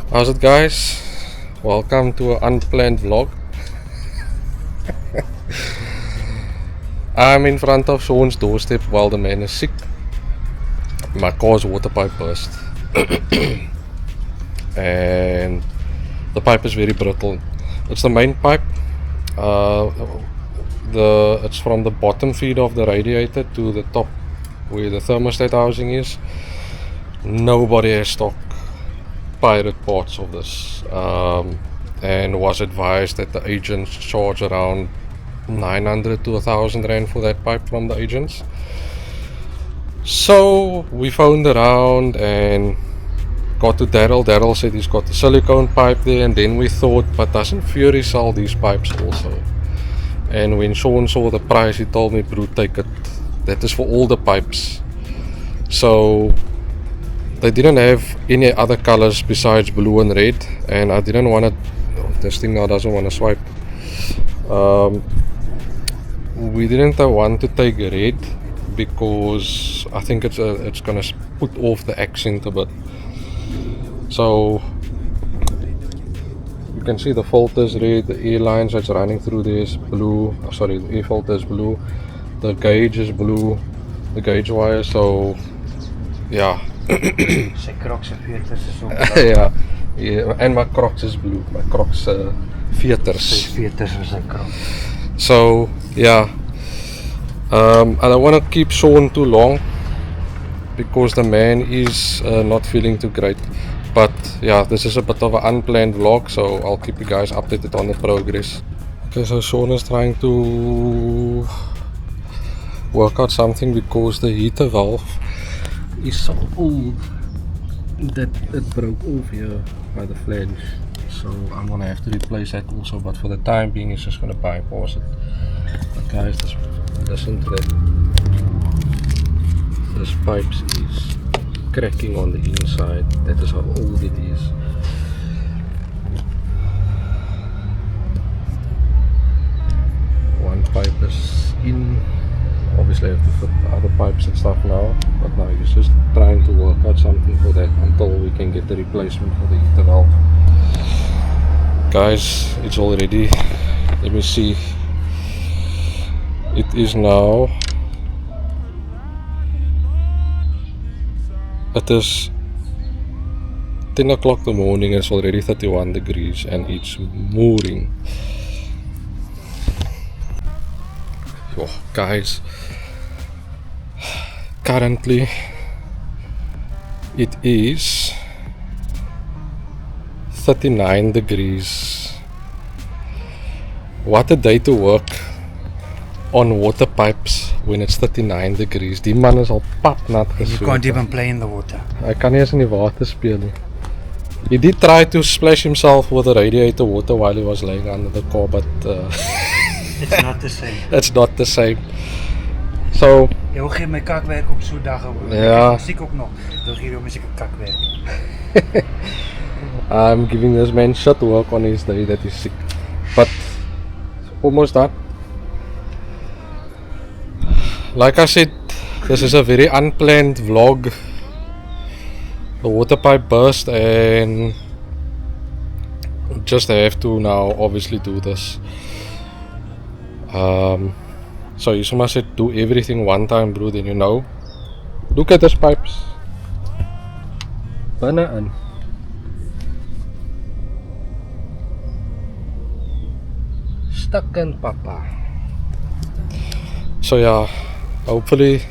How's it, guys? Welcome to an unplanned vlog. I'm in front of Shaun's doorstep while the man is sick. My car's water pipe burst. And the pipe is very brittle. It's the main pipe. It's from the bottom feed of the radiator to the top where the thermostat housing is. Nobody has stock pirate parts of this, and was advised that the agents charge around 900 to 1,000 rand for that pipe from the agents. So we phoned around and got to Daryl. Daryl said he's got the silicone pipe there, and then we thought, but doesn't Fury sell these pipes also? And when Shaun saw the price, he told me, bro, take it, that is for all the pipes. So they didn't have any other colors besides blue and red, and I didn't want to, this thing now doesn't want to swipe. We didn't want to take red because I think it's gonna put off the accent a bit. So you can see the filters red, the air lines that's running through there is blue. Sorry, the air filter is blue, the gauge is blue, the gauge wire. So yeah. Sy Crocs veters is ook blauw. Ja, and my Crocs is blue. My Crocs veters. Sy veters is sy Crocs. So yeah, I don't want to keep Shaun too long because the man is not feeling too great. But yeah, this is a bit of an unplanned vlog, so I'll keep you guys updated on the progress. Okay, so Shaun is trying to work out something because the heater valve is so old that it broke off here by the flange. So I'm gonna have to replace that also, but for the time being it's just gonna bypass it. But guys, just listen to that. This pipe is cracking on the inside. That is how old it is. One pipe is in. Obviously I have to fit the other pipes and stuff now, but now he's just trying to work out something for that until we can get the replacement for the heater valve. Guys, it's all ready. Let me see. It is now, it is 10 o'clock in the morning. It's already 31 degrees and it's mooring. Oh, guys, currently it is 39 degrees. What a day to work on water pipes when it's 39 degrees. Die man is al papnat gesoek. You can't even play in the water. Hy kan nie eens in die water speel nie. He did try to splash himself with the radiator water while he was laying under the car, but it's not the same. It's not the same. So jy wil gee my kakwerk op so dag gewoon. Ja. Ek is siek ook nog. Wil gee hom seker kakwerk. I'm giving this man shit work on his day that he's sick. But almost done. Like I said, this is a very unplanned vlog. The water pipe burst and just have to now obviously do this. So you must say do everything one time, bro, then you know. Look at these pipes. Binne-in. Stuck in papa. So yeah, hopefully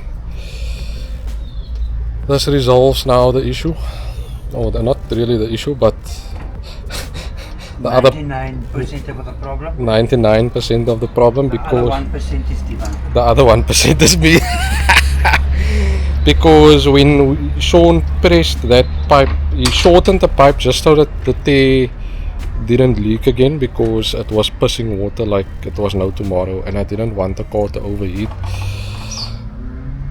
this resolves now the issue. Oh, not really the issue, but the 99% of the problem. 99% of the problem, because the other 1% is Divan. The other 1% is me. Because when Shaun pressed that pipe, he shortened the pipe just so that the tear didn't leak again, because it was pissing water like it was no tomorrow, and I didn't want the car to overheat.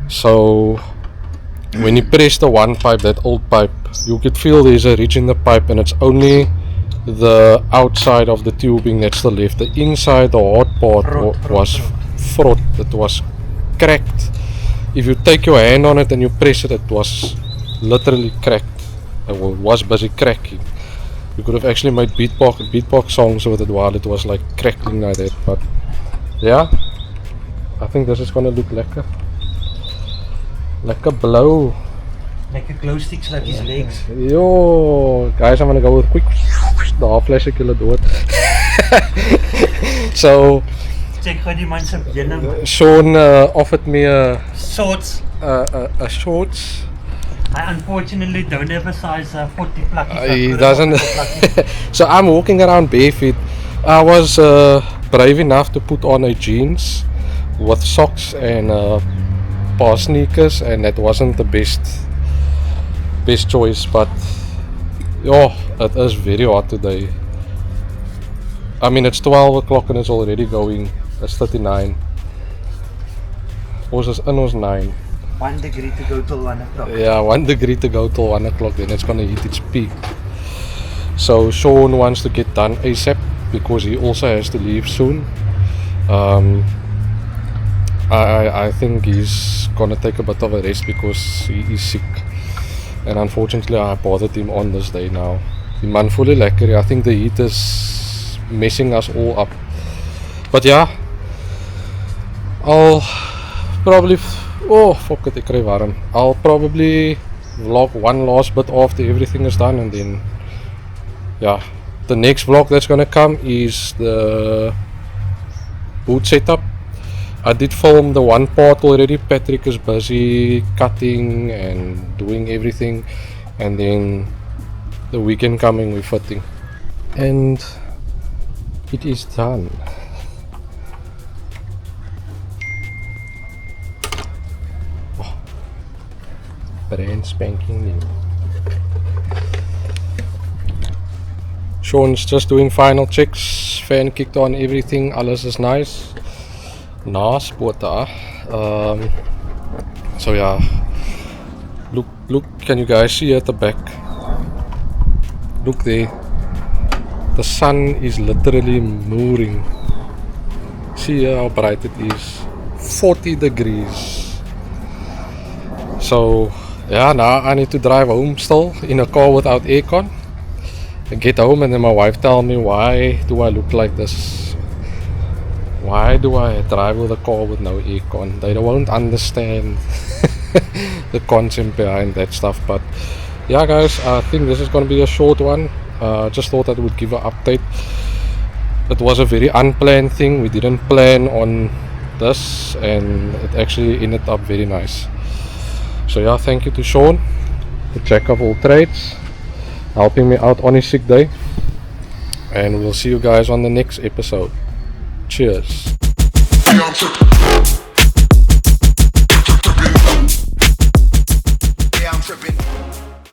So when he pressed the one pipe, that old pipe, you could feel there's a ridge in the pipe, and it's only the outside of the tubing that's the left. The inside, the hard part was fraught. It was cracked. If you take your hand on it and you press it, it was literally cracked. It was busy cracking. We could have actually made beatbox songs with it while it was like crackling like that. But yeah, I think this is gonna look lekker. Lekker blauw. Like a glow sticks like his legs. Yo, guys, I'm gonna go with quick. The half flash ik jullie dood. So Check how die man se bene. Shaun offered me a Shorts. shorts. I unfortunately don't have a size 40 plucky. He doesn't. So I'm walking around barefoot. I was brave enough to put on a jeans with socks and pair sneakers, and that wasn't the best choice. But oh, it is very hot today. I mean, it's 12 o'clock and it's already going. It's 39. Ons is in ons 9. 1 degree to go till 1 o'clock. Yeah, 1 degree to go till 1 o'clock, then it's gonna hit its peak. So Shaun wants to get done ASAP because he also has to leave soon. I think he's gonna take a bit of a rest because he is sick. And unfortunately I bothered him on this day now. Die man voel nie lekker. I think the heat is messing us all up. But yeah, I'll probably fuck it, ek kry warm. I'll probably vlog one last bit after everything is done, and then yeah, the next vlog that's gonna come is the boot setup. I did film the one part already. Patrick is busy cutting and doing everything, and then the weekend coming we're fitting, and it is done. Brand spanking new. Shaun's just doing final checks. Fan kicked on, everything. Alles is nice. Nice water. So yeah. Look. Can you guys see at the back? Look there. The sun is literally mooring. See how bright it is. 40 degrees. So yeah, now I need to drive home still in a car without aircon. I get home and then my wife tell me, why do I look like this? Why do I drive with a car with no aircon? They won't understand the concept behind that stuff. But yeah guys, I think this is going to be a short one. Just thought I would give an update. It was a very unplanned thing. We didn't plan on this and it actually ended up very nice. So yeah, thank you to Shaun, the jack of all trades, helping me out on his sick day, and we'll see you guys on the next episode. Cheers.